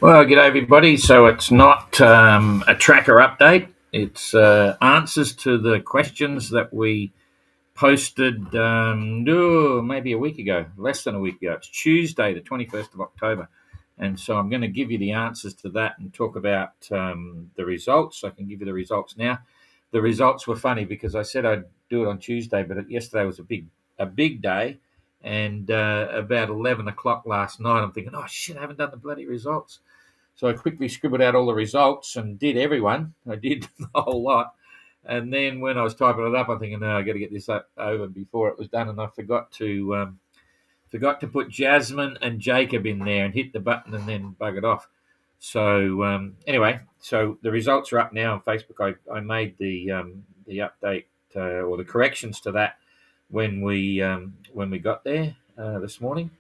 Well, g'day everybody. So it's not a tracker update. It's answers to the questions that we posted maybe a week ago, less than a week ago. It's Tuesday, the 21st of October. And so I'm going to give you the answers to that and talk about the results. I can give you the results now. The results were funny because I said I'd do it on Tuesday, but yesterday was a big day. And about 11 o'clock last night, I'm thinking, oh shit, I haven't done the bloody results. So I quickly scribbled out all the results and did everyone. I did the whole lot. And then when I was typing it up, I'm thinking, no, I got to get this over before it was done. And I forgot to put Jasmine and Jacob in there and hit the button and then bug it off. So anyway, so the results are up now on Facebook. I made the update or the corrections to that when we got there this morning.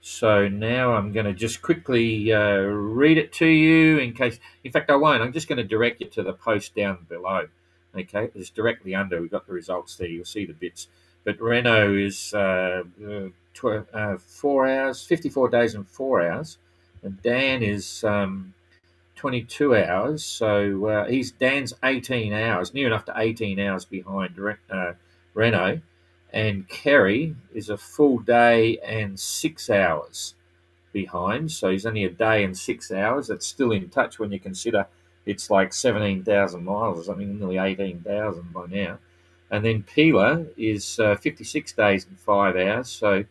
So now I'm going to just quickly read it to you in case. In fact, I won't. I'm just going to direct you to the post down below. Okay, it's directly under. We've got the results there. You'll see the bits. But Renault is 4 hours, 54 days and 4 hours. And Dan is 22 hours. So Dan's 18 hours, near enough to 18 hours behind Renault. And Kerry is a full day and 6 hours behind. So he's only a day and 6 hours. That's still in touch when you consider it's like 17,000 miles or something, nearly 18,000 by now. And then Peeler is 56 days and 5 hours. So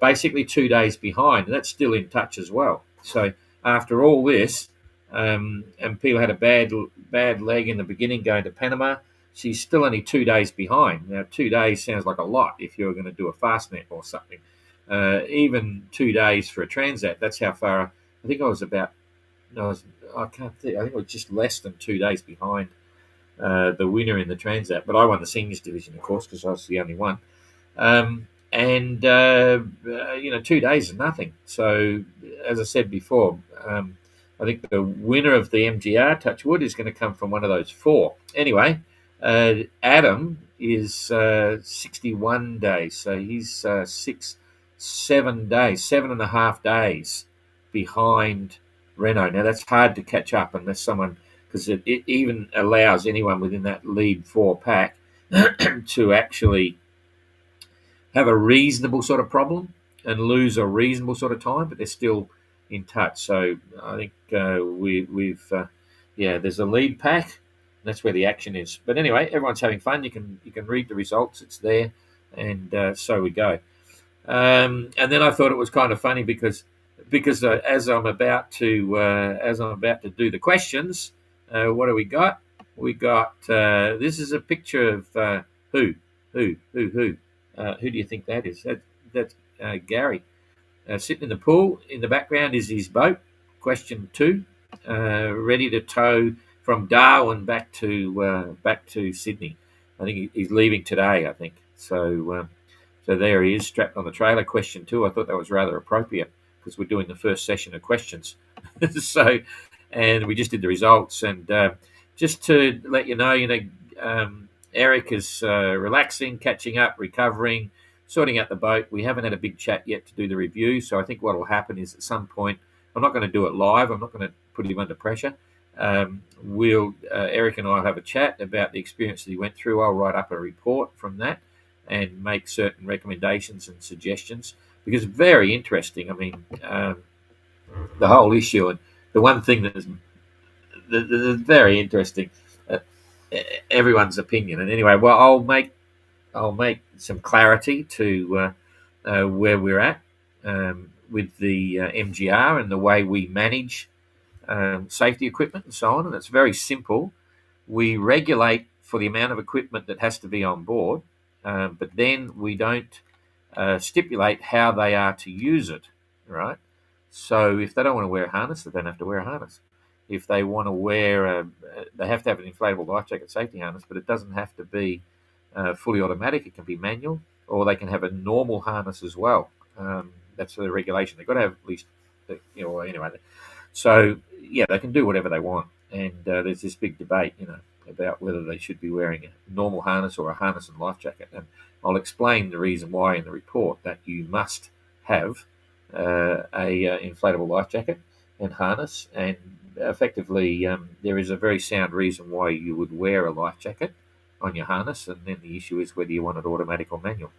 basically 2 days behind. And that's still in touch as well. So after all this, and Peeler had a bad leg in the beginning going to Panama. She's still only 2 days behind. Now, 2 days sounds like a lot if you're going to do a fastnet or something. Even 2 days for a Transat, that's how far. I think I was about, no, I can't think, I think it was just less than 2 days behind the winner in the Transat. But I won the seniors division, of course, because I was the only one. 2 days is nothing. So, as I said before, I think the winner of the MGR, touch wood, is going to come from one of those four. Anyway, Adam is 61 days, so he's 7 days, 7.5 days behind Renault. Now that's hard to catch up unless someone, because it even allows anyone within that lead four pack to actually have a reasonable sort of problem and lose a reasonable sort of time, but they're still in touch. So I think there's a lead pack. That's where the action is. But anyway, everyone's having fun. You can read the results. It's there, and so we go. And then I thought it was kind of funny because as I'm about to do the questions, what do we got? We got this is a picture of who? Who do you think that is? That's Gary sitting in the pool. In the background is his boat. Question 2, ready to tow from Darwin back to Sydney. I think he's leaving today. I think so. So there he is, strapped on the trailer. Question 2. I thought that was rather appropriate because we're doing the first session of questions. So, and we just did the results. And just to let you know, Eric is relaxing, catching up, recovering, sorting out the boat. We haven't had a big chat yet to do the review. So I think what will happen is at some point, I'm not going to do it live. I'm not going to put him under pressure. Eric and I will have a chat about the experience that he went through. I'll write up a report from that and make certain recommendations and suggestions because it's very interesting. I mean, the whole issue, and the one thing that is very interesting, everyone's opinion. And anyway, well, I'll make some clarity to where we're at with the MGR and the way we manage safety equipment and so on. And it's very simple. We regulate for the amount of equipment that has to be on board, but then we don't stipulate how they are to use it, right? So if they don't want to wear a harness, they don't have to wear a harness. If they want to wear, they have to have an inflatable life jacket safety harness, but it doesn't have to be fully automatic. It can be manual, or they can have a normal harness as well. That's the regulation. They've got to have at least, anyway. So yeah, they can do whatever they want, and there's this big debate, about whether they should be wearing a normal harness or a harness and life jacket. And I'll explain the reason why in the report that you must have a inflatable life jacket. and harness. And effectively, there is a very sound reason why you would wear a life jacket on your harness. And then the issue is whether you want it automatic or manual.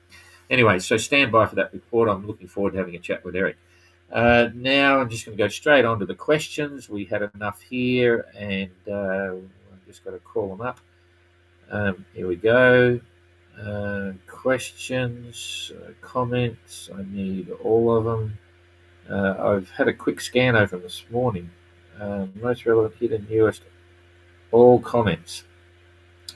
Anyway, so stand by for that report. I'm looking forward to having a chat with Eric. Now I'm just going to go straight on to the questions. We had enough here, and I'm just going to call them up. Here we go. Questions, comments. I need all of them. I've had a quick scan over them this morning. Most relevant, hidden, newest, all comments.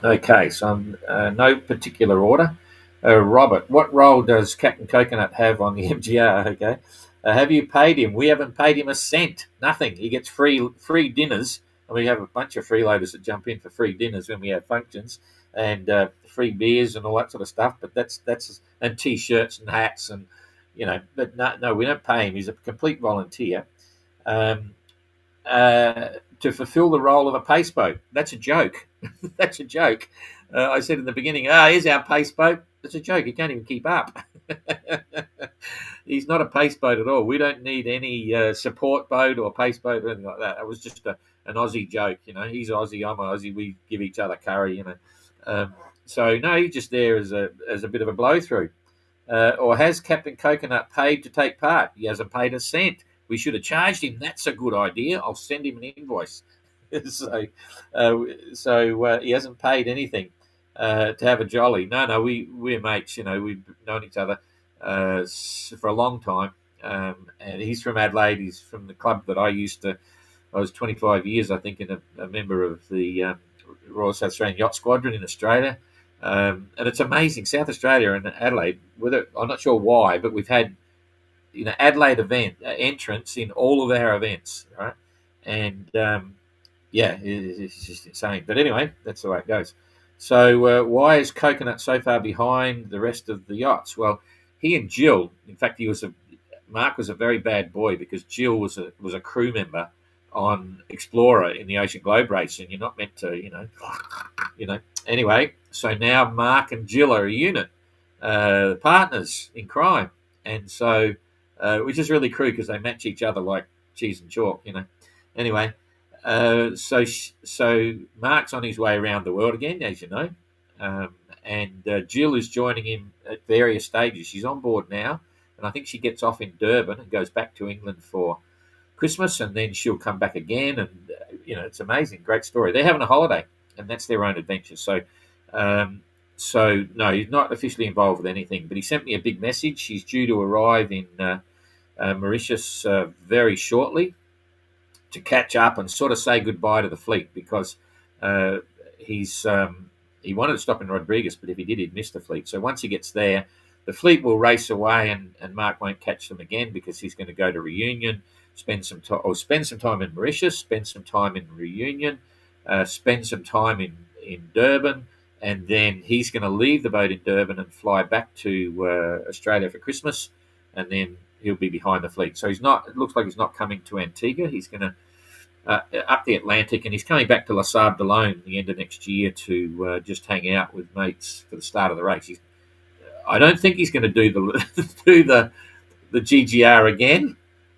Okay, so no particular order. Robert, what role does Captain Coconut have on the MGR? Okay, have you paid him? We haven't paid him a cent. Nothing. He gets free dinners, and we have a bunch of freeloaders that jump in for free dinners when we have functions, and free beers and all that sort of stuff. But that's and t-shirts and hats and But no, we don't pay him. He's a complete volunteer. To fulfill the role of a pace boat. That's a joke. That's a joke. I said in the beginning, here's our pace boat. It's a joke. He can't even keep up. He's not a pace boat at all. We don't need any support boat or pace boat or anything like that. It was just an Aussie joke. He's Aussie, I'm Aussie. We give each other curry. So no, he's just there as a bit of a blow through. Or has Captain Coconut paid to take part? He hasn't paid a cent. We should have charged him. That's a good idea. I'll send him an invoice. so he hasn't paid anything to have a jolly. No, we're mates. We've known each other for a long time. And he's from Adelaide. He's from the club that I was 25 years, I think, and a member of the Royal South Australian Yacht Squadron in Australia. And it's amazing. South Australia and Adelaide, I'm not sure why, but we've had Adelaide entrance in all of our events, right? And it's just insane. But anyway, that's the way it goes. So why is Coconut so far behind the rest of the yachts? Well, he and Jill, in fact, Mark was a very bad boy because Jill was a crew member on Explorer in the Ocean Globe race, and you're not meant to, Anyway, so now Mark and Jill are a unit, partners in crime, and so. Which is really crude because they match each other like cheese and chalk, Anyway, so Mark's on his way around the world again, as you know, and Jill is joining him at various stages. She's on board now, and I think she gets off in Durban and goes back to England for Christmas, and then she'll come back again, and it's amazing, great story. They're having a holiday, and that's their own adventure. So no, he's not officially involved with anything, but he sent me a big message. He's due to arrive in Mauritius very shortly to catch up and sort of say goodbye to the fleet because he wanted to stop in Rodriguez, but if he did, he'd miss the fleet. So once he gets there, the fleet will race away, and Mark won't catch them again because he's going to go to Reunion, spend some time in Mauritius, spend some time in Reunion, spend some time in Durban. And then he's going to leave the boat in Durban and fly back to Australia for Christmas, and then he'll be behind the fleet. So it looks like he's not coming to Antigua. He's going to up the Atlantic, and he's coming back to La Sable d'Olonne the end of next year to just hang out with mates for the start of the race. I don't think he's going to do the GGR again.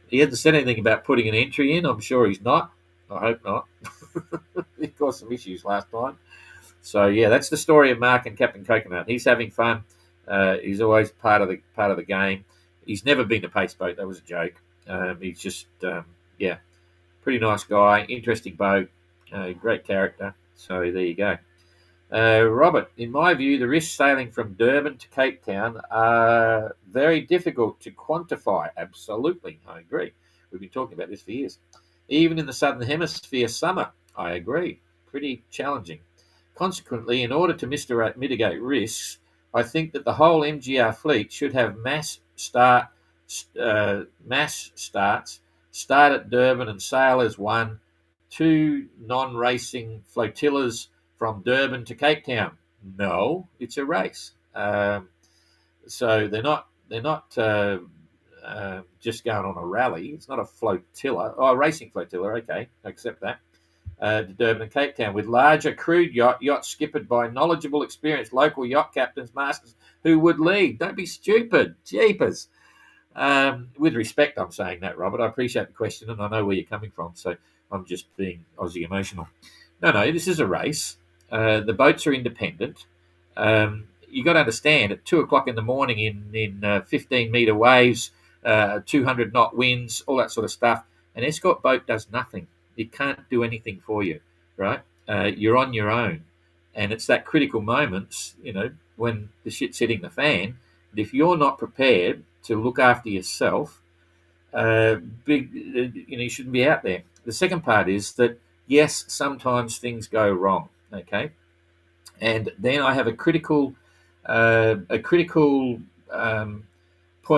He hasn't said anything about putting an entry in. I'm sure he's not. I hope not. He caused some issues last time. So yeah, that's the story of Mark and Captain Coconut. He's having fun. He's always part of the game. He's never been a pace boat. That was a joke. He's just pretty nice guy, interesting boat, great character. So there you go. Robert, in my view, the risks sailing from Durban to Cape Town are very difficult to quantify. Absolutely, I agree. We've been talking about this for years. Even in the Southern Hemisphere summer, I agree. Pretty challenging. Consequently, in order to mitigate risks, I think that the whole MGR fleet should have mass starts, start at Durban and sail as one, 2 non-racing flotillas from Durban to Cape Town. No, it's a race. So they're not just going on a rally. It's not a flotilla. Oh, a racing flotilla. Okay, I accept that. To Durban and Cape Town with larger crewed yachts skippered by knowledgeable, experienced local yacht captains, masters who would lead. Don't be stupid. Jeepers. With respect, I'm saying that, Robert. I appreciate the question, and I know where you're coming from. So I'm just being Aussie emotional. No, this is a race. The boats are independent. You got to understand, at 2 o'clock in the morning, in 15-meter waves, 200 knot winds, all that sort of stuff, an escort boat does nothing. It can't do anything for you, right? You're on your own, and it's that critical moments, when the shit's hitting the fan. And if you're not prepared to look after yourself, you shouldn't be out there. The second part is that yes, sometimes things go wrong. Okay, and then I have a critical point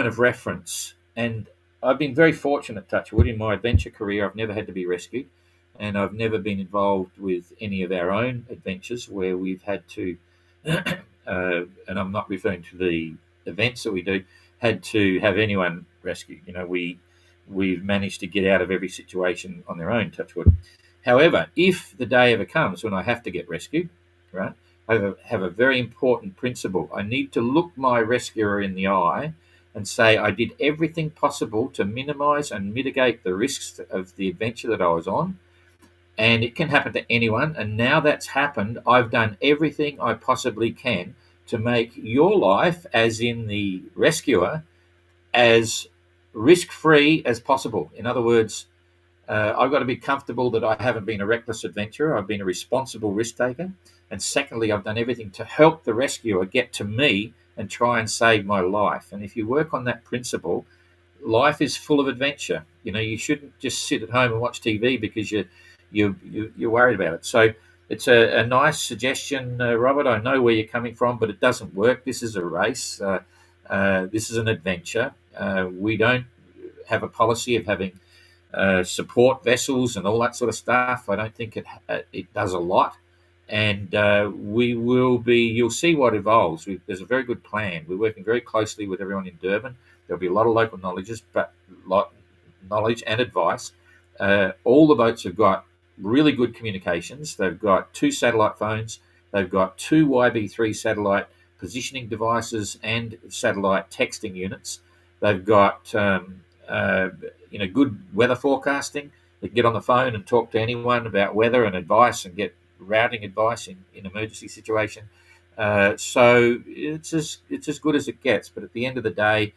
of reference, and I've been very fortunate, touchwood, in my adventure career. I've never had to be rescued, and I've never been involved with any of our own adventures where we've had to, and I'm not referring to the events that we do, had to have anyone rescued. We've managed to get out of every situation on their own, touchwood. However, if the day ever comes when I have to get rescued, right, I have a very important principle. I need to look my rescuer in the eye and say I did everything possible to minimize and mitigate the risks of the adventure that I was on. And it can happen to anyone. And now that's happened, I've done everything I possibly can to make your life, as in the rescuer, as risk-free as possible. In other words, I've got to be comfortable that I haven't been a reckless adventurer. I've been a responsible risk taker. And secondly, I've done everything to help the rescuer get to me and try and save my life. And if you work on that principle, life is full of adventure. You shouldn't just sit at home and watch TV because you're worried about it. So it's a nice suggestion, Robert. I know where you're coming from, but it doesn't work. This is a race. This is an adventure. We don't have a policy of having support vessels and all that sort of stuff. I don't think it does a lot, and you'll see what evolves. There's a very good plan. We're working very closely with everyone in Durban. There'll be a lot of local knowledge and advice. All the boats have got really good communications. They've got 2 satellite phones. They've got 2 YB3 satellite positioning devices and satellite texting units. They've got good weather forecasting. They can get on the phone and talk to anyone about weather and advice and get routing advice in emergency situation. So it's as good as it gets. But at the end of the day,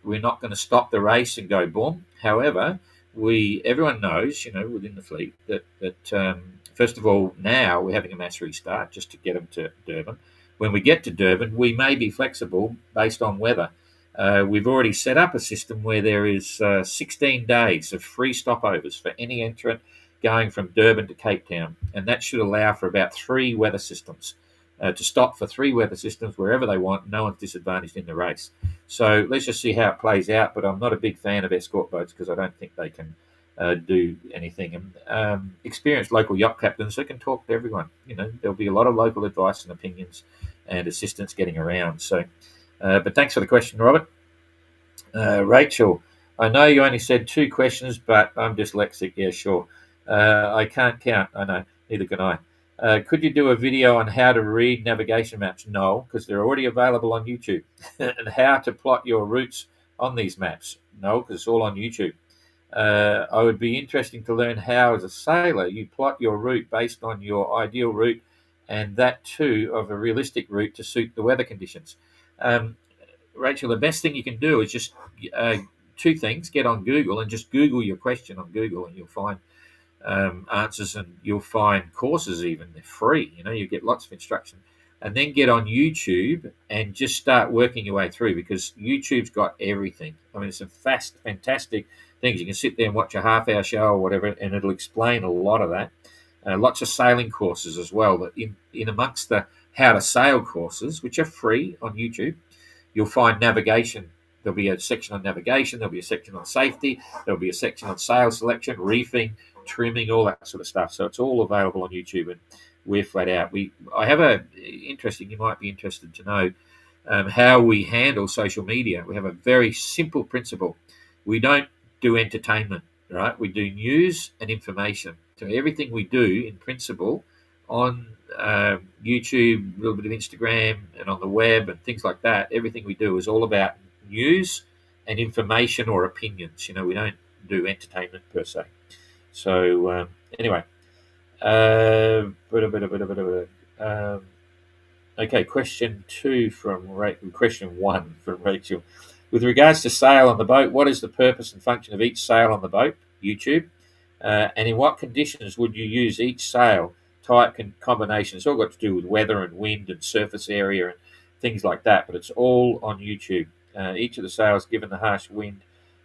we're not going to stop the race and go boom. However, everyone knows, within the fleet that first of all, now we're having a mass restart just to get them to Durban. When we get to Durban, we may be flexible based on weather. We've already set up a system where there is 16 days of free stopovers for any entrant going from Durban to Cape Town, and that should allow for about 3 weather systems to stop for 3 weather systems wherever they want. No one's disadvantaged in the race. So let's just see how it plays out, but I'm not a big fan of escort boats because I don't think they can do anything. And experienced local yacht captains that can talk to everyone. There'll be a lot of local advice and opinions and assistance getting around. So, but thanks for the question, Robert. Rachel, I know you only said 2 questions, but I'm dyslexic. Yeah, sure. I can't count. I know. Neither can I. Could you do a video on how to read navigation maps? No, because they're already available on YouTube. And how to plot your routes on these maps? No, because it's all on YouTube. I would be interesting to learn how, as a sailor, you plot your route based on your ideal route, and that too of a realistic route to suit the weather conditions. Rachel, the best thing you can do is just 2 things. Get on Google and just Google your question on Google, and you'll find answers, and you'll find courses even. They're free. You get lots of instruction. And then get on YouTube and just start working your way through, because YouTube's got everything. I mean, it's some fantastic things. You can sit there and watch a half-hour show or whatever, and it'll explain a lot of that. Lots of sailing courses as well. But in amongst the how to sail courses, which are free on YouTube, you'll find navigation. There'll be a section on navigation. There'll be a section on safety. There'll be a section on sail selection, reefing, trimming, all that sort of stuff. So it's all available on YouTube, and we're flat out. I have interesting. You might be interested to know how we handle social media. We have a very simple principle. We don't do entertainment, right? We do news and information. So everything we do, in principle, on YouTube, a little bit of Instagram, and on the web and things like that, everything we do is all about news and information or opinions. We don't do entertainment per se. So anyway, okay. Question one from Rachel. With regards to sail on the boat, what is the purpose and function of each sail on the boat? YouTube. And in what conditions would you use each sail type combination? It's all got to do with weather and wind and surface area and things like that, but it's all on YouTube. Each of the sails, given the harsh wind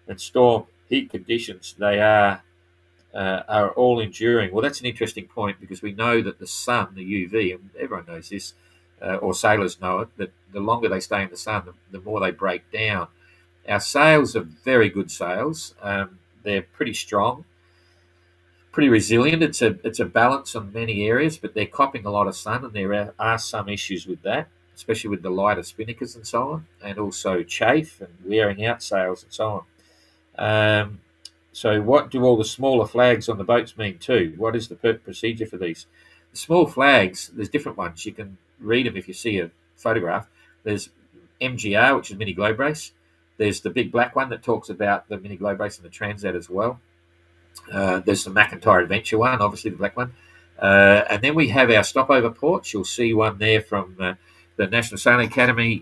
and storm heat conditions, they are all enduring. Well, that's an interesting point, because we know that the sun, the UV, and everyone knows this, or sailors know it, that the longer they stay in the sun, the more they break down. Our sails are very good sails. They're pretty strong, pretty resilient. It's a balance on many areas, but they're copping a lot of sun, and there are some issues with that, especially with the lighter spinnakers and so on, and also chafe and wearing out sails and so on. So what do all the smaller flags on the boats mean too? What is the procedure for these? The small flags, there's different ones. You can read them if you see a photograph. There's MGR, which is mini globe race. There's the big black one that talks about the mini globe race and the transat as well. There's the McIntyre Adventure one, obviously the black one. And then we have our stopover ports. You'll see one there from the National Sailing Academy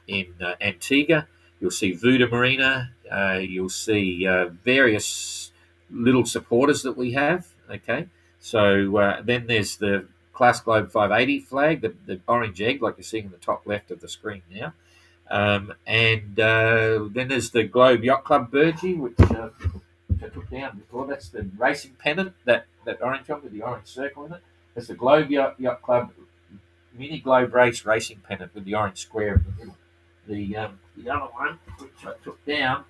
in Antigua. You'll see Vuda Marina. You'll see various little supporters that we have. Okay, so then there's the Class Globe 580 flag, the orange egg, like you're seeing in the top left of the screen now. And then there's the Globe Yacht Club Burgee, which I took down before. That's the racing pennant, that orange one with the orange circle in it. That's the Globe Yacht Club Mini Globe Race racing pennant with the orange square in the middle. The other one, which I took down,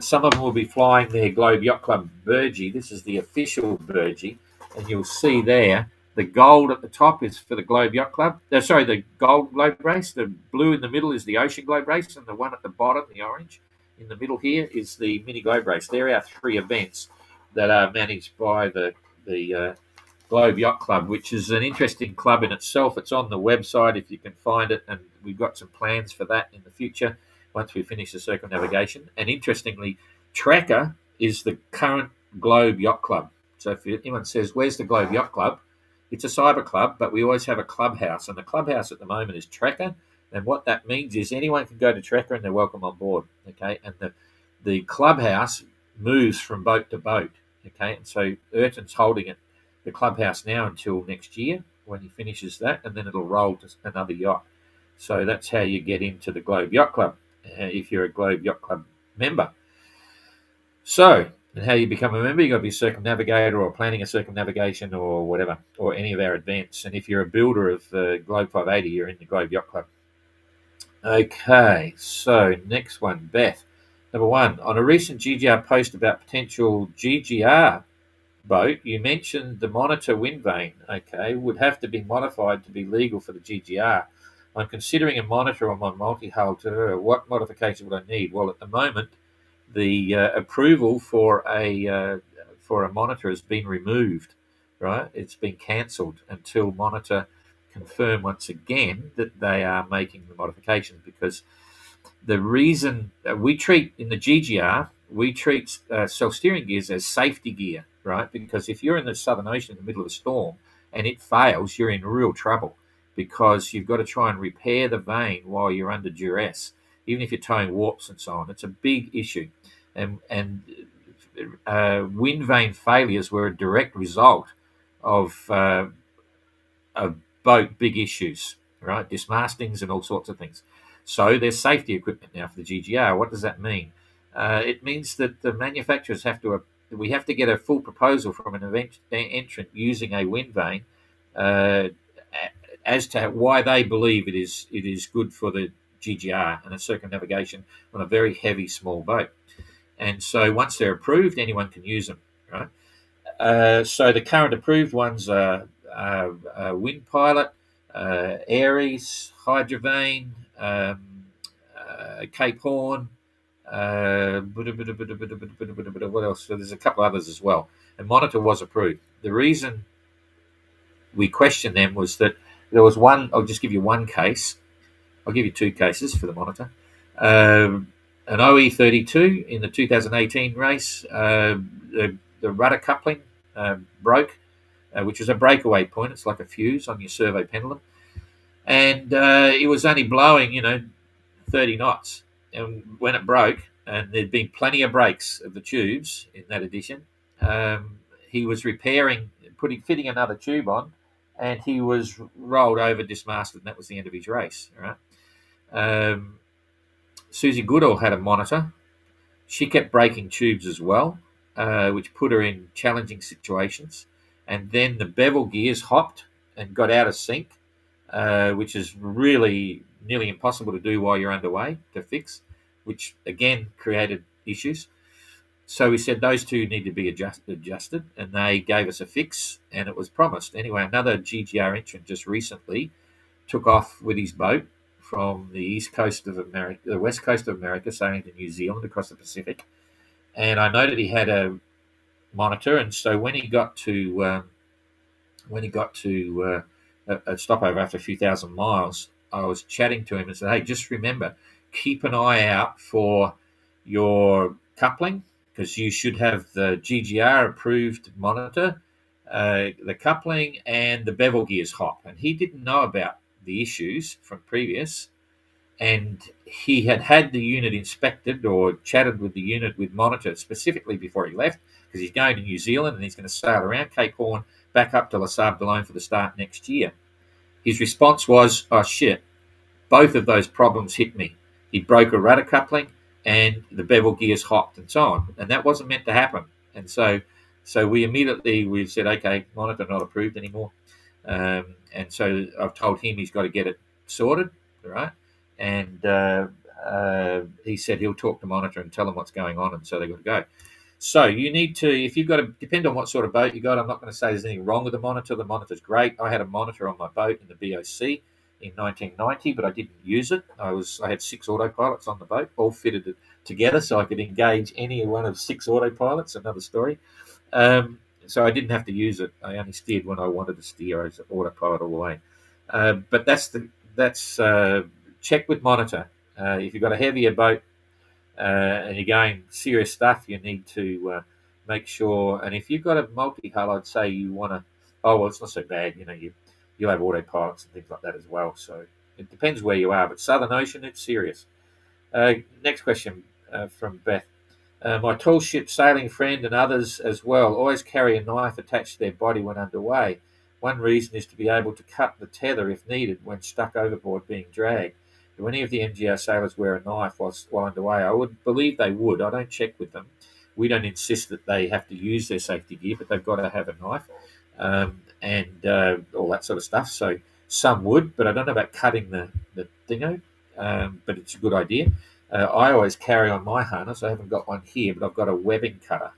some of them will be flying their Globe Yacht Club Burgee. This is the official Burgee, and you'll see there the gold at the top is for the Globe Yacht Club. The Gold Globe Race. The blue in the middle is the Ocean Globe Race, and the one at the bottom, the orange in the middle here, is the Mini Globe Race. They're our three events that are managed by the Globe Yacht Club, which is an interesting club in itself. It's on the website if you can find it, and we've got some plans for that in the future once we finish the circumnavigation. And interestingly, Tracker is the current Globe Yacht Club. So if anyone says, where's the Globe Yacht Club? It's a cyber club, but we always have a clubhouse, and the clubhouse at the moment is Tracker. And what that means is anyone can go to Tracker and they're welcome on board. Okay, and the clubhouse moves from boat to boat. Okay, and so Ayrton's holding it, the clubhouse now, until next year when he finishes that, and then it'll roll to another yacht. So that's how you get into the Globe Yacht Club if you're a Globe Yacht Club member. So, and how you become a member, you've got to be a circumnavigator or planning a circumnavigation or whatever, or any of our events. And if you're a builder of Globe 580, you're in the Globe Yacht Club. Okay, so next one, Beth. Number one, on a recent GGR post about potential GGR boat, you mentioned the monitor wind vane. Okay, would have to be modified to be legal for the GGR. I'm considering a monitor on my multi-hull. What modification would I need? Well, at the moment, the approval for a monitor has been removed. Right, it's been cancelled until monitor confirm once again that they are making the modifications, because the reason we treat in the GGR, we treat self-steering gears as safety gear, right? Because if you're in the Southern Ocean in the middle of a storm and it fails, you're in real trouble, because you've got to try and repair the vane while you're under duress, even if you're towing warps and so on. It's a big issue. And wind vane failures were a direct result of boat big issues, right? Dismastings and all sorts of things. So there's safety equipment now for the GGR. What does that mean? It means that the manufacturers we have to get a full proposal from an entrant using a wind vane as to why they believe it is good for the GGR and a circumnavigation on a very heavy small boat. And so once they're approved, anyone can use them, right? So the current approved ones are Wind Pilot, Aries, Hydrovane, Cape Horn, what else? So there's a couple others as well. And Monitor was approved. The reason we questioned them was that there was one. I'll just give you one case. I'll give you two cases for the Monitor. an OE32 in the 2018 race. The rudder coupling broke, which was a breakaway point. It's like a fuse on your servo pendulum, and it was only blowing, 30 knots. And when it broke, and there'd been plenty of breaks of the tubes in that edition, he was repairing, fitting another tube on, and he was rolled over, dismasted, and that was the end of his race. Right. Susie Goodall had a monitor. She kept breaking tubes as well, which put her in challenging situations. And then the bevel gears hopped and got out of sync, which is really nearly impossible to do while you're underway to fix, which again created issues. So we said those two need to be adjusted, and they gave us a fix, and it was promised. Anyway, another GGR entrant just recently took off with his boat from the east coast of America, the west coast of America, sailing to New Zealand across the Pacific. And I noted he had a monitor, and so when he got to a stopover after a few thousand miles, I was chatting to him and said, "Hey, just remember, keep an eye out for your coupling, because you should have the GGR approved monitor, the coupling, and the bevel gears hop." And he didn't know about the issues from previous, and he had the unit inspected or chatted with the unit with monitor specifically before he left, because he's going to New Zealand and he's going to sail around Cape Horn back up to La Sable d'Olonne for the start next year. His response was, "Oh shit, both of those problems hit me. He broke a rudder coupling and the bevel gears hopped and so on." And that wasn't meant to happen. And so we've said, okay, monitor not approved anymore. And so I've told him he's got to get it sorted, right? And he said he'll talk to monitor and tell them what's going on, and so they've got to go. So you need to, if you've got to, depend on what sort of boat you got. I'm not going to say there's anything wrong with the monitor. The monitor's great. I had a monitor on my boat in the BOC in 1990, but I didn't use it. I had 6 autopilots on the boat, all fitted together so I could engage any one of 6 autopilots. Another story. So I didn't have to use it. I only steered when I wanted to steer. I was an autopilot all the way. But that's check with monitor. If you've got a heavier boat and you're going serious stuff, you need to make sure. And if you've got a multi-hull, I'd say you want to. Oh well, it's not so bad. You'll have autopilots and things like that as well. So it depends where you are. But Southern Ocean, it's serious. Next question from Beth. My tall ship sailing friend and others as well always carry a knife attached to their body when underway. One reason is to be able to cut the tether if needed when stuck overboard being dragged. Do any of the MGR sailors wear a knife while underway? I would believe they would. I don't check with them. We don't insist that they have to use their safety gear, but they've got to have a knife and all that sort of stuff. So some would, but I don't know about cutting the dingo, but it's a good idea. I always carry on my harness. I haven't got one here, but I've got a webbing cutter,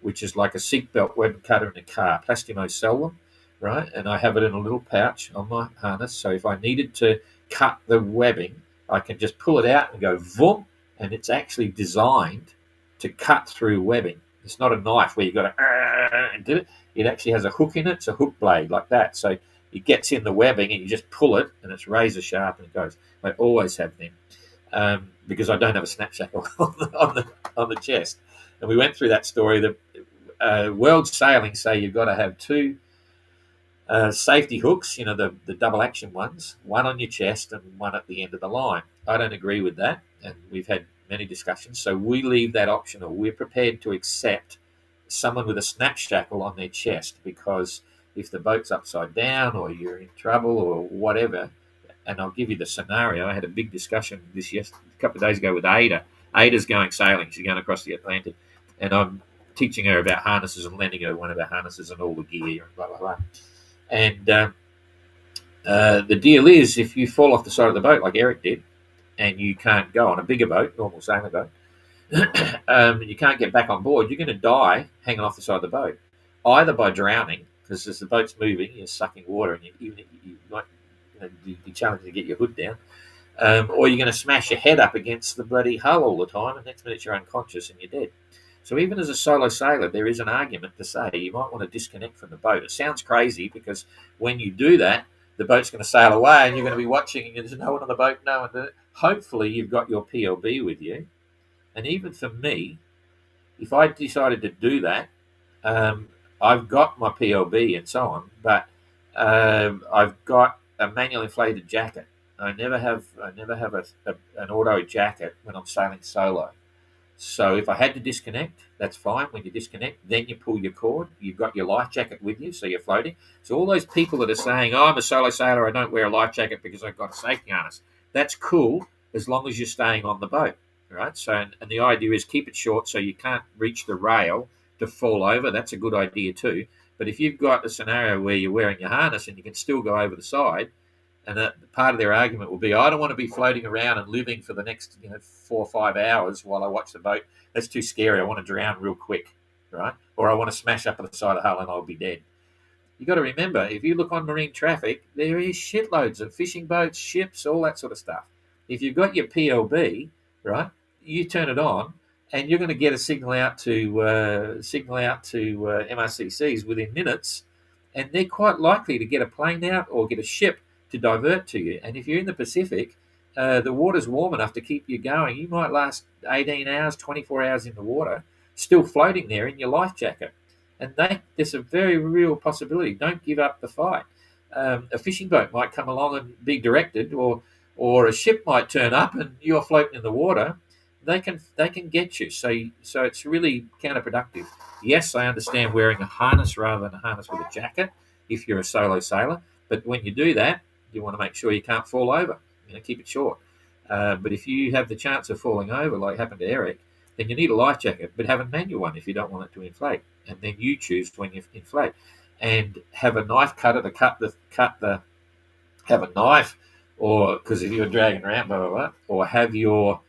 which is like a seatbelt webbing cutter in a car. Plastimo sell them, right? And I have it in a little pouch on my harness. So if I needed to cut the webbing, I can just pull it out and go voom, and it's actually designed to cut through webbing. It's not a knife where you've got to do it. It actually has a hook in it. It's a hook blade like that. So it gets in the webbing and you just pull it and it's razor sharp and it goes. I always have them. Because I don't have a snap shackle on the chest. And we went through that story. The world sailing say you've got to have 2 safety hooks, the double action ones, one on your chest and one at the end of the line. I don't agree with that, and we've had many discussions. So we leave that optional. We're prepared to accept someone with a snap shackle on their chest, because if the boat's upside down or you're in trouble or whatever. And I'll give you the scenario. I had a big discussion a couple of days ago with Ada. Ada's going sailing. She's going across the Atlantic. And I'm teaching her about harnesses and lending her one of our harnesses and all the gear and blah, blah, blah. And the deal is, if you fall off the side of the boat like Eric did, and you can't go on a bigger boat, normal sailing boat, you can't get back on board, you're going to die hanging off the side of the boat, either by drowning, because as the boat's moving, you're sucking water, and you might be challenging to get your hood down, or you're going to smash your head up against the bloody hull all the time, and next minute you're unconscious and you're dead. So even as a solo sailor, there is an argument to say you might want to disconnect from the boat. It sounds crazy, because when you do that, the boat's going to sail away, and you're going to be watching, and there's no one on the boat, no one. Hopefully, you've got your PLB with you. And even for me, if I decided to do that, um, I've got my PLB and so on, but I've got a manual inflated jacket. I never have an auto jacket when I'm sailing solo. So if I had to disconnect, that's fine. When you disconnect, then you pull your cord. You've got your life jacket with you, so you're floating. So all those people that are saying, "Oh, I'm a solo sailor, I don't wear a life jacket because I've got a safety harness," that's cool as long as you're staying on the boat, right? So and the idea is keep it short so you can't reach the rail to fall over. That's a good idea too. But if you've got a scenario where you're wearing your harness and you can still go over the side, and that part of their argument will be, I don't want to be floating around and living for the next 4 or 5 hours while I watch the boat. That's too scary. I want to drown real quick, right? Or I want to smash up at the side of the hull and I'll be dead. You got to remember, if you look on marine traffic, there is shitloads of fishing boats, ships, all that sort of stuff. If you've got your PLB, right, you turn it on, and you're going to get a signal out to MRCCs within minutes, and they're quite likely to get a plane out or get a ship to divert to you. And if you're in the Pacific, the water's warm enough to keep you going. You might last 18 hours, 24 hours in the water, still floating there in your life jacket. And there's a very real possibility. Don't give up the fight. A fishing boat might come along and be directed, or a ship might turn up and you're floating in the water. They can get you. So it's really counterproductive. Yes, I understand wearing a harness rather than a harness with a jacket if you're a solo sailor. But when you do that, you want to make sure you can't fall over. Keep it short. But if you have the chance of falling over, like happened to Eric, then you need a life jacket, but have a manual one if you don't want it to inflate. And then you choose when you inflate. And have a knife cutter to have a knife, or because if you're dragging around, blah, blah, blah, or have your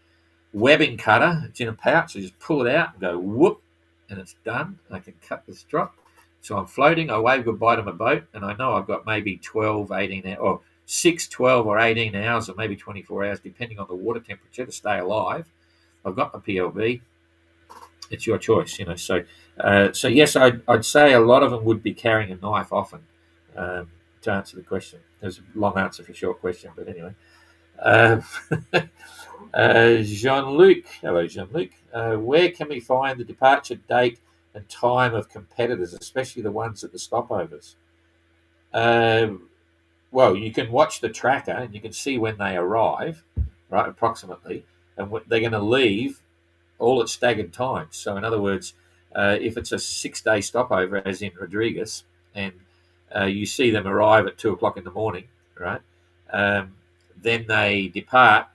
webbing cutter. It's in a pouch, so you just pull it out and go whoop, and it's done. I can cut this drop. So I'm floating, I wave goodbye to my boat, and I know I've got maybe 12, 18, or 6, 12, or 18 hours, or maybe 24 hours, depending on the water temperature, to stay alive. I've got my PLB. It's your choice, So yes, I'd say a lot of them would be carrying a knife often, to answer the question. There's a long answer for a short question, but anyway. Jean-Luc, hello Jean-Luc. Where can we find the departure date and time of competitors, especially the ones at the stopovers? Well, you can watch the tracker and you can see when they arrive, right, approximately, and they're going to leave all at staggered times. So, in other words, if it's a 6-day stopover, as in Rodriguez, and you see them arrive at 2 o'clock in the morning, right, then they depart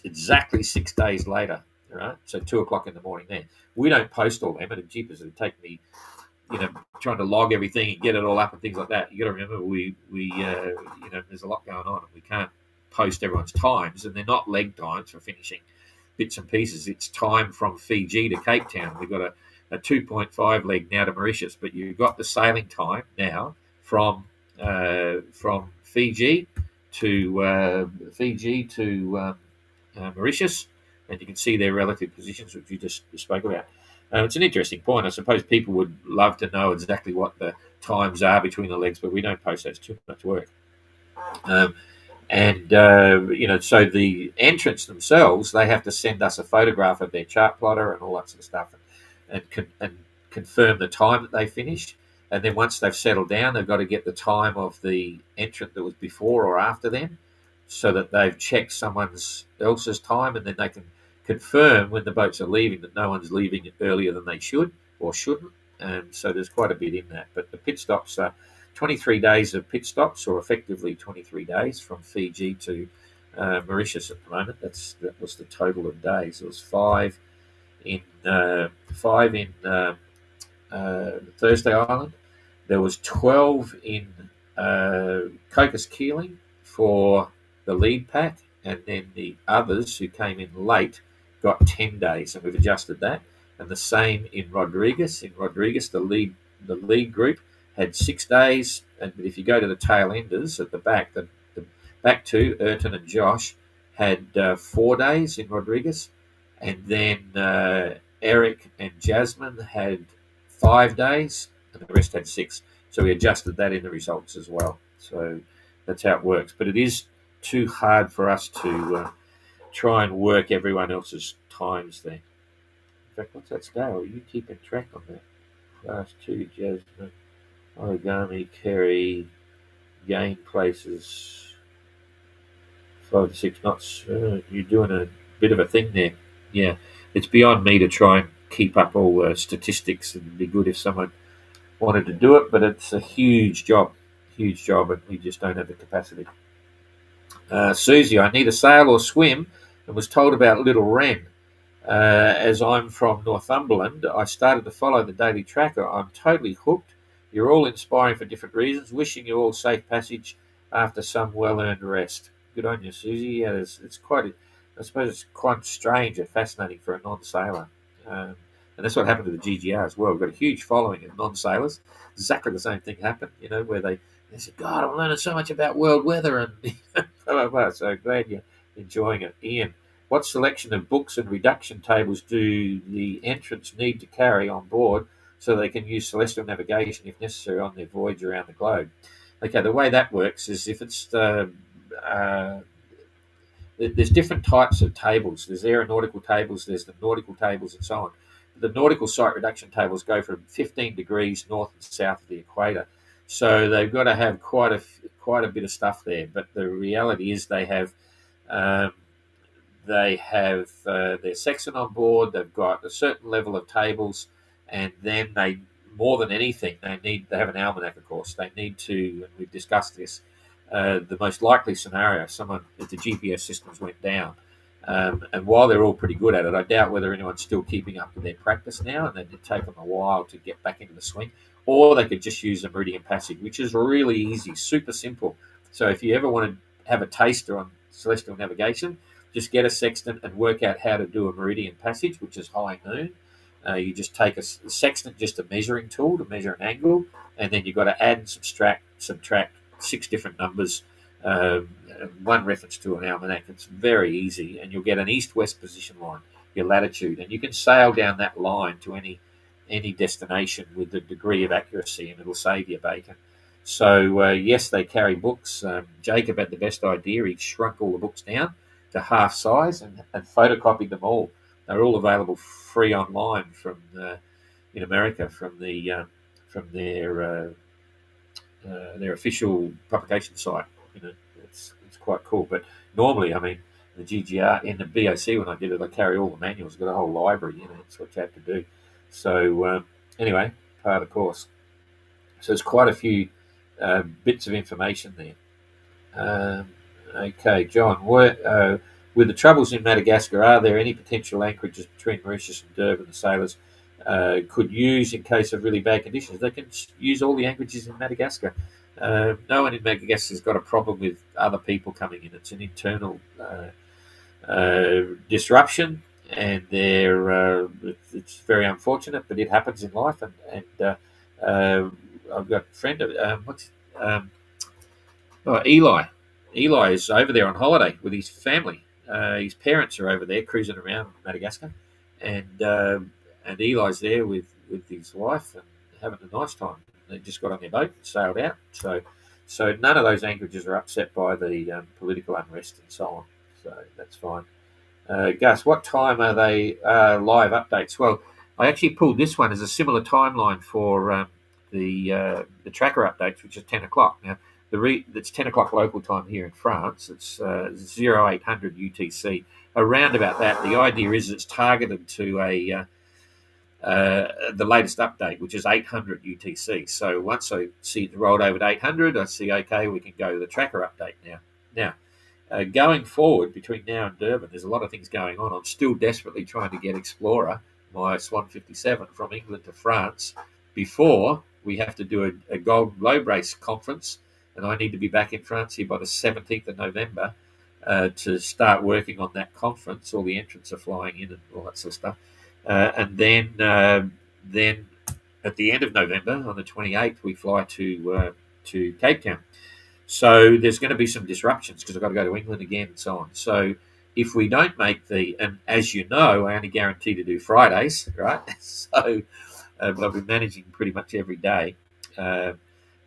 exactly 6 days later, right? So 2 o'clock in the morning there. We don't post all them, and jeepers, it'd take me, trying to log everything and get it all up and things like that. You got to remember, we there's a lot going on, and we can't post everyone's times, and they're not leg times for finishing bits and pieces. It's time from Fiji to Cape Town. We've got a 2.5 leg now to Mauritius, but you've got the sailing time now from Fiji to Mauritius, and you can see their relative positions, which you just spoke about. It's an interesting point. I suppose people would love to know exactly what the times are between the legs, but we don't post that. It's too much work. So the entrants themselves, they have to send us a photograph of their chart plotter and all that sort of stuff, and confirm the time that they finished. And then once they've settled down, they've got to get the time of the entrant that was before or after them, so that they've checked someone else's time, and then they can confirm when the boats are leaving that no one's leaving earlier than they should or shouldn't. And so there's quite a bit in that. But the pit stops are 23 days of pit stops, or effectively 23 days from Fiji to Mauritius at the moment. That was the total of days. It was 5 in Thursday Island. There was 12 in Cocos Keeling for the lead pack, and then the others who came in late got 10 days, and we've adjusted that. And the same in Rodriguez. In Rodriguez, the lead group had 6 days, but if you go to the tail enders at the back, the back two, Ayrton and Josh, had 4 days in Rodriguez, and then Eric and Jasmine had 5 days, and the rest had 6. So we adjusted that in the results as well. So That's how it works. But it is too hard for us to try and work everyone else's times there. In fact, what's that scale? Are you keeping track on that? Class 2, Jasmine, origami, Kerry, gain places, 5 to 6 knots. You're doing a bit of a thing there. Yeah, it's beyond me to try and keep up all the statistics. It'd be good if someone wanted to do it, but it's a huge job, and we just don't have the capacity. Susie, I need a sail or swim, and was told about Little Wren. As I'm from Northumberland, I started to follow the daily tracker. I'm totally hooked. You're all inspiring for different reasons. Wishing you all safe passage after some well-earned rest. Good on you, Susie. Yeah, it's quite, I suppose it's quite strange and fascinating for a non-sailor. And that's what happened to the GGR as well. We've got a huge following of non-sailors. Exactly the same thing happened, where they said, God, I'm learning so much about world weather and blah, blah, blah. So glad you're enjoying it. Ian, what selection of books and reduction tables do the entrants need to carry on board so they can use celestial navigation if necessary on their voyage around the globe? Okay, the way that works is if it's there's different types of tables. There's aeronautical tables, there's the nautical tables, and so on. The nautical site reduction tables go from 15 degrees north and south of the equator, so they've got to have quite a bit of stuff there. But the reality is they have their sextant on board. They've got a certain level of tables, and then they, more than anything, they have an almanac. Of course, they need to, and we've discussed this. The most likely scenario, if the GPS systems went down, and while they're all pretty good at it, I doubt whether anyone's still keeping up with their practice now, and it'd take them a while to get back into the swing. Or they could just use the Meridian Passage, which is really easy, super simple. So if you ever want to have a taster on celestial navigation, just get a sextant and work out how to do a Meridian Passage, which is high noon. You just take a sextant, just a measuring tool to measure an angle, and then you've got to add and subtract 6 different numbers, one reference to an almanac. It's very easy, and you'll get an east-west position line, your latitude, and you can sail down that line to any destination with a degree of accuracy, and it'll save you bacon. So yes, they carry books. Jacob had the best idea. He shrunk all the books down to half size and photocopied them all. They're all available free online from in America from their official publication site. It's quite cool. But normally, I mean, the GGR in the BOC, when I did it, I carry all the manuals. Got a whole library. That's what you have to do. So anyway, part of the course. So there's quite a few bits of information there. Okay, John, with the troubles in Madagascar, are there any potential anchorages between Mauritius and Durban the sailors could use in case of really bad conditions? They can use all the anchorages in Madagascar. No one in Madagascar has got a problem with other people coming in. It's an internal disruption, and it's very unfortunate, but it happens in life. And I've got a friend of Eli. Eli is over there on holiday with his family. His parents are over there cruising around Madagascar, and Eli's there with his wife and having a nice time. They just got on their boat and sailed out. So none of those anchorages are upset by the political unrest and so on. So that's fine. Gus, what time are they live updates? Well, I actually pulled this one as a similar timeline for the tracker updates, which is 10 o'clock. Now, it's 10 o'clock local time here in France. It's 0800 UTC. Around about that, the idea is it's targeted to the latest update, which is 800 UTC. So once I see it rolled over to 800, I see, okay, we can go to the tracker update now. Now, going forward between now and Durban, there's a lot of things going on. I'm still desperately trying to get Explorer, my Swan 57, from England to France before we have to do a Golden Globe Race conference, and I need to be back in France here by the 17th of November to start working on that conference. All the entrants are flying in and all that sort of stuff. And then at the end of November, on the 28th, we fly to Cape Town. So there's going to be some disruptions because I've got to go to England again and so on. So if we don't make and as you know, I only guarantee to do Fridays, right? So but I've been managing pretty much every day.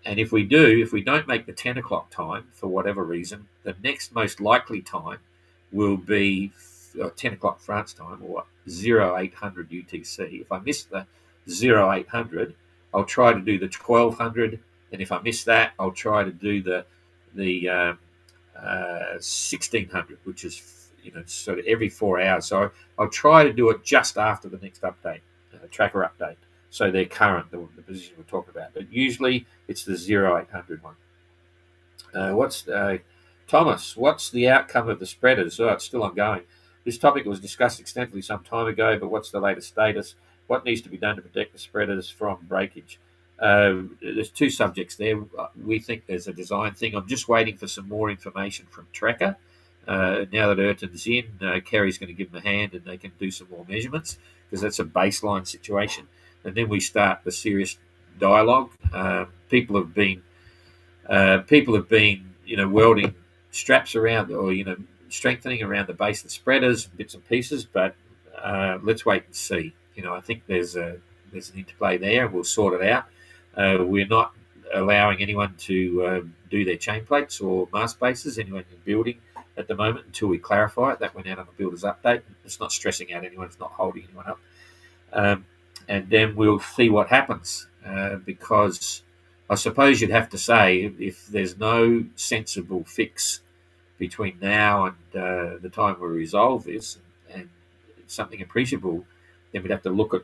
And if we don't make the 10 o'clock time for whatever reason, the next most likely time will be 10 o'clock France time, or 0800 UTC. If I miss the 0800, I'll try to do the 1200. And if I miss that, I'll try to do the 1600, which is sort of every 4 hours. So I'll try to do it just after the next update, tracker update. So they're current, the position we're talking about. But usually it's the 0800 one. Thomas, what's the outcome of the spreaders? Oh, it's still ongoing. This topic was discussed extensively some time ago, but what's the latest status? What needs to be done to protect the spreaders from breakage? There's two subjects there. We think there's a design thing. I'm just waiting for some more information from Tracker. Now that Ayrton's in, Kerry's going to give them a hand and they can do some more measurements, because that's a baseline situation. And then we start the serious dialogue. People have been welding straps around, or strengthening around the base of the spreaders, bits and pieces. But let's wait and see. I think there's an interplay there. We'll sort it out. We're not allowing anyone to do their chain plates or mast bases, anyone in building at the moment, until we clarify it. That went out on the builder's update. It's not stressing out anyone. It's not holding anyone up. And then we'll see what happens, because I suppose you'd have to say, if there's no sensible fix between now and the time we resolve this, and something appreciable, then we'd have to look at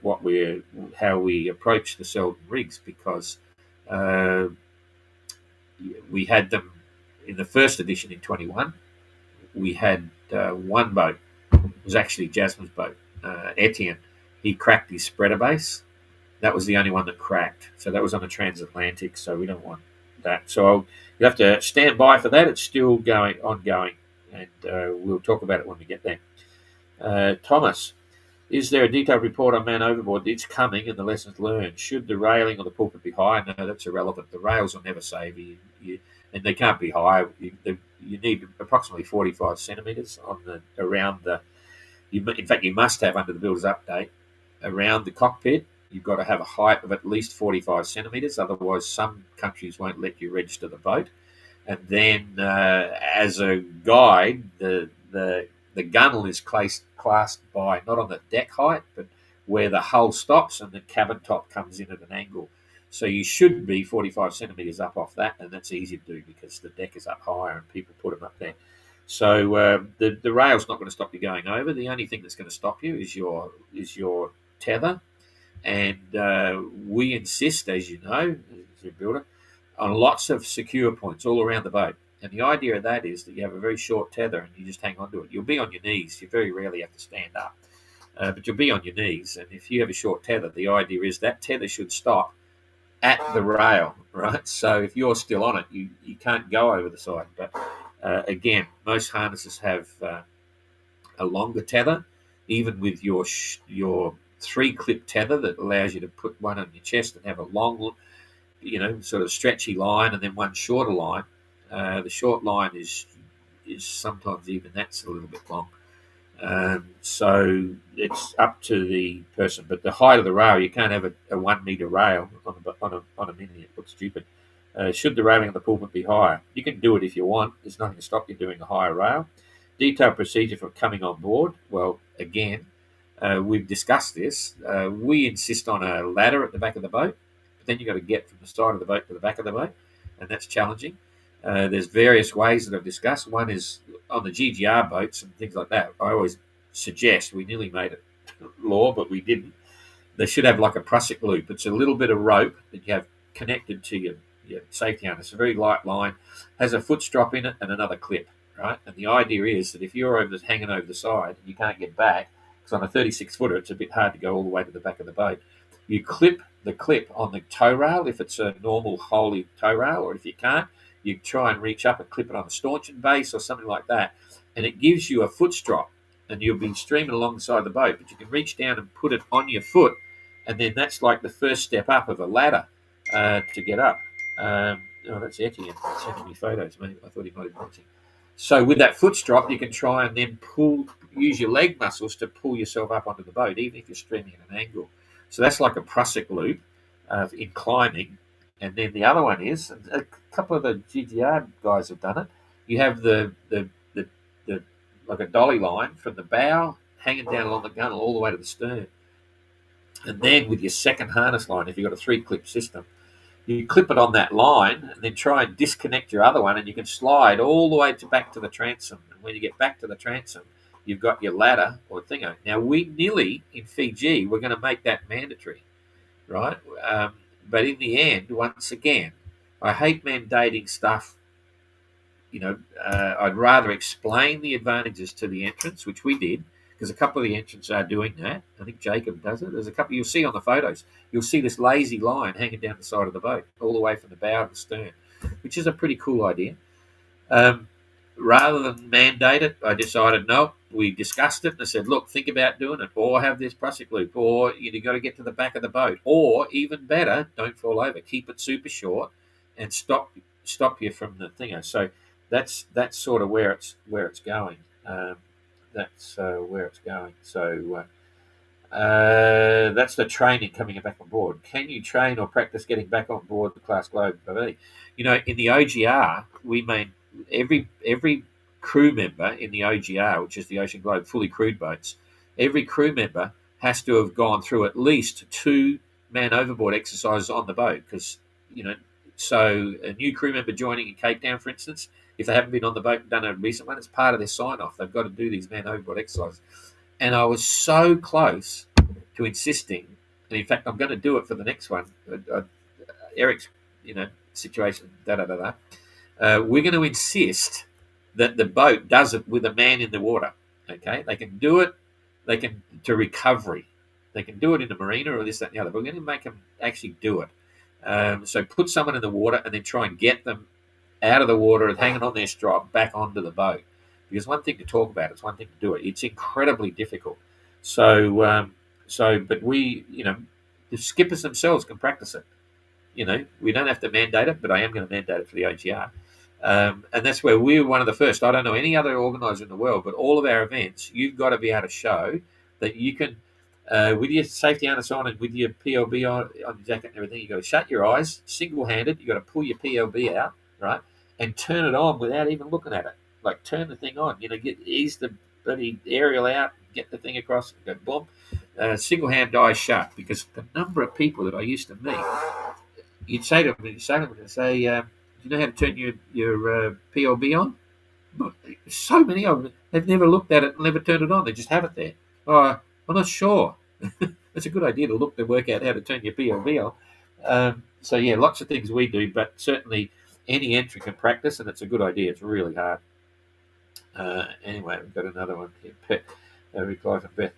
how we approach the Selden rigs, because we had them in the first edition in 21. We had one boat. It was actually Jasmine's boat, Etienne. He cracked his spreader base. That was the only one that cracked. So that was on the transatlantic. So we don't want that. So you have to stand by for that. It's still ongoing, and we'll talk about it when we get there. Thomas, is there a detailed report on man overboard? It's coming, and the lessons learned. Should the railing or the pulpit be high? No, that's irrelevant. The rails will never save you, and they can't be high. You need approximately 45 centimetres around the. In fact, you must have, under the builder's update, around the cockpit, you've got to have a height of at least 45 centimetres. Otherwise, some countries won't let you register the boat. And then, as a guide, the gunnel is classed by not on the deck height, but where the hull stops and the cabin top comes in at an angle. So you should be 45 centimetres up off that, and that's easy to do because the deck is up higher and people put them up there. So the rail's not going to stop you going over. The only thing that's going to stop you is your tether. And we insist, as you know, as a builder, on lots of secure points all around the boat. And the idea of that is that you have a very short tether and you just hang on to it. You'll be on your knees. You very rarely have to stand up. But you'll be on your knees. And if you have a short tether, the idea is that tether should stop at the rail, right? So if you're still on it, you can't go over the side. But again, most harnesses have a longer tether, even with your 3-clip tether that allows you to put one on your chest and have a long, sort of stretchy line, and then one shorter line. The short line is sometimes even that's a little bit long. So it's up to the person. But the height of the rail, you can't have a 1 metre rail on a mini. It looks stupid. Should the railing on the pulpit be higher? You can do it if you want. There's nothing to stop you doing a higher rail. Detailed procedure for coming on board. Well, again, we've discussed this. We insist on a ladder at the back of the boat, but then you've got to get from the side of the boat to the back of the boat, and that's challenging. There's various ways that I've discussed. One is on the GGR boats and things like that. I always suggest, we nearly made it law, but we didn't. They should have like a prusik loop. It's a little bit of rope that you have connected to your safety harness. A very light line, has a foot strop in it and another clip, right? And the idea is that if you're hanging over the side and you can't get back, because on a 36-footer it's a bit hard to go all the way to the back of the boat, you clip the clip on the tow rail if it's a normal Holy tow rail, or if you can't, you try and reach up and clip it on a stanchion base or something like that, and it gives you a foot strop, and you'll be streaming alongside the boat, but you can reach down and put it on your foot, and then that's like the first step up of a ladder to get up. That's Etienne sending me photos. Maybe I thought he might have been watching. So with that foot strop, you can try and then use your leg muscles to pull yourself up onto the boat, even if you're streaming at an angle. So that's like a prusik loop in climbing. And then the other one is a couple of the GTR guys have done it. You have the like a dolly line from the bow hanging down along the gunnel all the way to the stern, and then with your second harness line, if you've got a 3-clip system, you clip it on that line and then try and disconnect your other one, and you can slide all the way back to the transom. And when you get back to the transom, you've got your ladder or thingo. Now, we nearly in Fiji we're going to make that mandatory, right? But in the end, once again, I hate mandating stuff. I'd rather explain the advantages to the entrants, which we did, because a couple of the entrants are doing that. I think Jacob does it. There's a couple you'll see on the photos. You'll see this lazy line hanging down the side of the boat, all the way from the bow to the stern, which is a pretty cool idea. Rather than mandate it, I decided no. We discussed it and I said, look, think about doing it, or have this plastic loop, or you've got to get to the back of the boat, or even better, don't fall over. Keep it super short and stop you from the thinger. So that's sort of where it's going. That's where it's going. So that's the training coming back on board. Can you train or practice getting back on board the Class Globe? In the OGR, we made every crew member in the OGR, which is the Ocean Globe fully crewed boats, every crew member has to have gone through at least 2 man overboard exercises on the boat, because so a new crew member joining in Cape Town, for instance, if they haven't been on the boat and done a recent one, it's part of their sign-off. They've got to do these man overboard exercises. And I was so close to insisting, and in fact, I'm going to do it for the next one. Eric's, situation, we're going to insist that the boat does it with a man in the water. Okay, they can do it. They can to recovery. They can do it in the marina or this, that, and the other. But we're going to make them actually do it. So put someone in the water and then try and get them out of the water and hanging on their strap back onto the boat. Because one thing to talk about, it's one thing to do it. It's incredibly difficult. So, but we, the skippers themselves can practice it. We don't have to mandate it, but I am going to mandate it for the OGR. And that's where we were one of the first. I don't know any other organiser in the world, but all of our events, you've got to be able to show that you can, with your safety harness on and with your PLB on your jacket and everything, you've got to shut your eyes, single-handed, you've got to pull your PLB out, right, and turn it on without even looking at it. Like, turn the thing on, ease the bloody aerial out, get the thing across, go boom. Single-hand eyes shut, because the number of people that I used to meet, you'd say to them, do you know how to turn your PLB on? So many of them, they've never looked at it and never turned it on. They just have it there. Oh, I'm not sure. It's a good idea to look to work out how to turn your PLB on. So, yeah, lots of things we do, but certainly any entry can practice, and it's a good idea. It's really hard. Anyway, we've got another one here. Reply from Beth.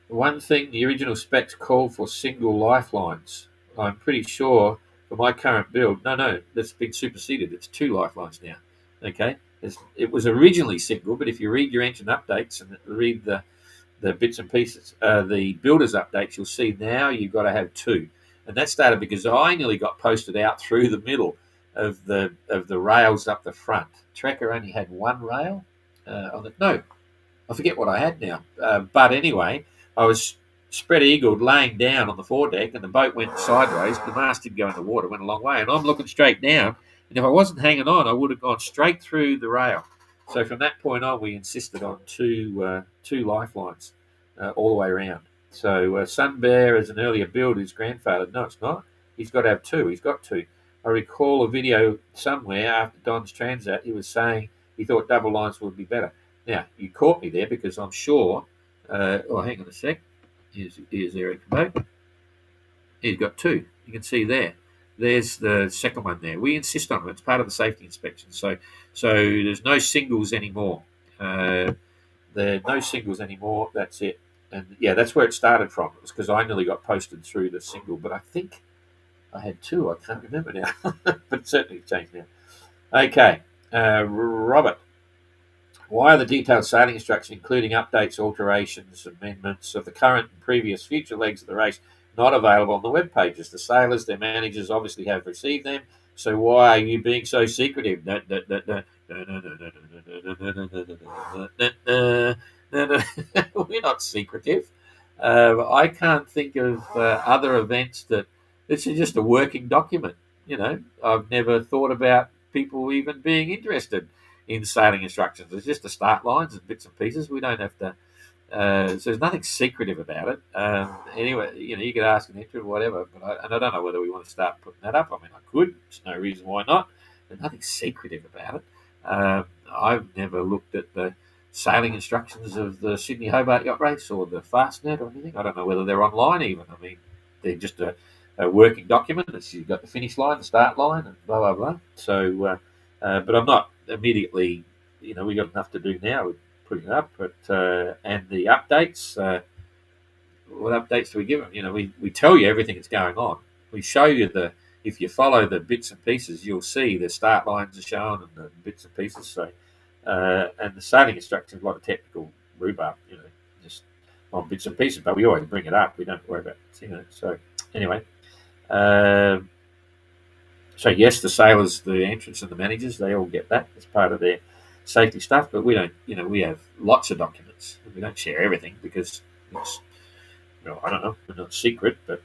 One thing, the original specs called for single lifelines. I'm pretty sure for my current build, no, that's been superseded. It's 2 lifelines now. Okay, it was originally single, but if you read your engine updates and read the bits and pieces, the builder's updates, you'll see now you've got to have 2. And that started because I nearly got posted out through the middle of the rails up the front. Tracker only had 1 rail. I forget what I had now. But anyway, I was spread-eagled laying down on the foredeck, and the boat went sideways. The mast didn't go in the water, went a long way, and I'm looking straight down. And if I wasn't hanging on, I would have gone straight through the rail. So from that point on, we insisted on two lifelines all the way around. So Sun Bear, as an earlier build, his grandfather, no, it's not. He's got to have 2. He's got 2. I recall a video somewhere after Don's Transat, he was saying he thought double lines would be better. Now, you caught me there because I'm sure. Hang on a sec. Here's Eric Boat. He's got 2. You can see there. There's the second one there. We insist on it. It's part of the safety inspection. So there's no singles anymore. There are no singles anymore. That's it. And yeah, that's where it started from. It was because I nearly got posted through the single, but I think I had 2. I can't remember now, but certainly it's changed now. Okay, Robert. Why are the detailed sailing instructions, including updates, alterations, amendments of the current and previous future legs of the race, not available on the web pages? The sailors, their managers obviously have received them. So why are you being so secretive? We're not secretive. I can't think of other events that It's just a working document. I've never thought about people even being interested in sailing instructions. It's just the start lines and bits and pieces. We don't have to. So there's nothing secretive about it. Anyway, you could ask an intern or whatever, and I don't know whether we want to start putting that up. I mean, I could. There's no reason why not. There's nothing secretive about it. I've never looked at the sailing instructions of the Sydney Hobart Yacht Race or the Fastnet or anything. I don't know whether they're online even. I mean, they're just a working document. You've got the finish line, the start line, and blah, blah, blah. So, but I'm not immediately, we've got enough to do now with putting it up. But and the updates, what updates do we give them? We tell you everything that's going on. We show you if you follow the bits and pieces, you'll see the start lines are shown and the bits and pieces. So, and the sailing instructions, a lot of technical rhubarb, just on bits and pieces, but we always bring it up. We don't worry about it, So, anyway, so yes, the sailors, the entrants, and the managers, they all get that as part of their safety stuff. But we don't, we have lots of documents. We don't share everything because it's, I don't know, we're not secret. But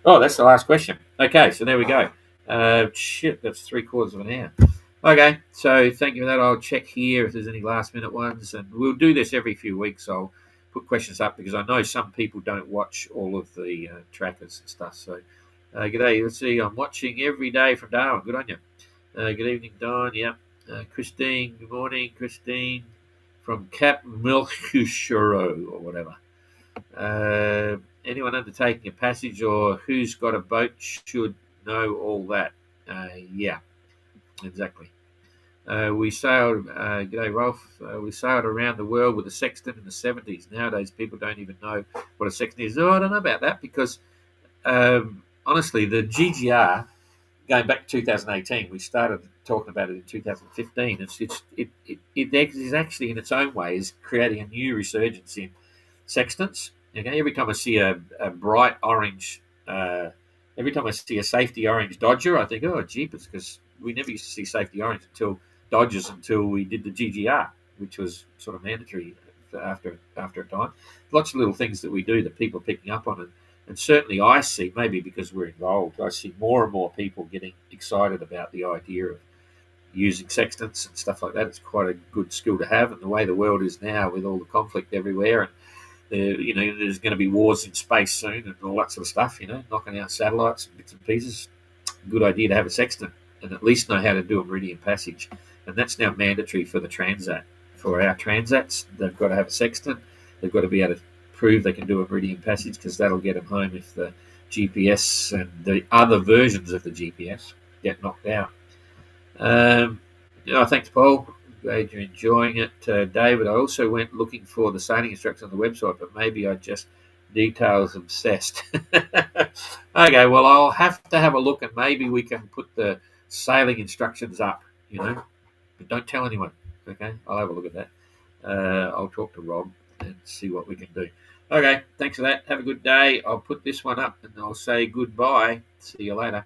oh, that's the last question. Okay, so there we go. That's 3/4 of an hour. Okay, so thank you for that. I'll check here if there's any last minute ones, and we'll do this every few weeks. I'll put questions up because I know some people don't watch all of the trackers and stuff. So, g'day. Let's see. I'm watching every day from Darwin. Good on you. Good evening, Don. Yeah. Christine. Good morning, Christine, from Cap Milchusero or whatever. Anyone undertaking a passage or who's got a boat should know all that. Yeah. Exactly. We sailed, g'day Rolf, we sailed around the world with a sextant in the 70s. Nowadays, people don't even know what a sextant is. Oh, I don't know about that because, honestly, the GGR, going back to 2018, we started talking about it in 2015. It is actually, in its own way, is creating a new resurgence in sextants. Okay, every time I see a bright orange, every time I see a safety orange Dodger, I think, oh, jeepers, because we never used to see safety orange Dodgers until we did the GGR, which was sort of mandatory after a time. Lots of little things that we do that people are picking up on, and certainly I see, maybe because we're involved, I see more and more people getting excited about the idea of using sextants and stuff like that. It's quite a good skill to have, and the way the world is now with all the conflict everywhere, and there's going to be wars in space soon and all that sort of stuff, knocking out satellites and bits and pieces. Good idea to have a sextant and at least know how to do a meridian passage. And that's now mandatory for the Transat. For our Transats, they've got to have a sextant. They've got to be able to prove they can do a meridian passage because that'll get them home if the GPS and the other versions of the GPS get knocked out. Thanks, Paul. Glad you're enjoying it. David, I also went looking for the sailing instructions on the website, but maybe I just details obsessed. Okay, well, I'll have to have a look and maybe we can put the sailing instructions up, but don't tell anyone. Okay, I'll have a look at that. I'll talk to Rob and see what we can do. Okay, thanks for that. Have a good day. I'll put this one up and I'll say goodbye. See you later.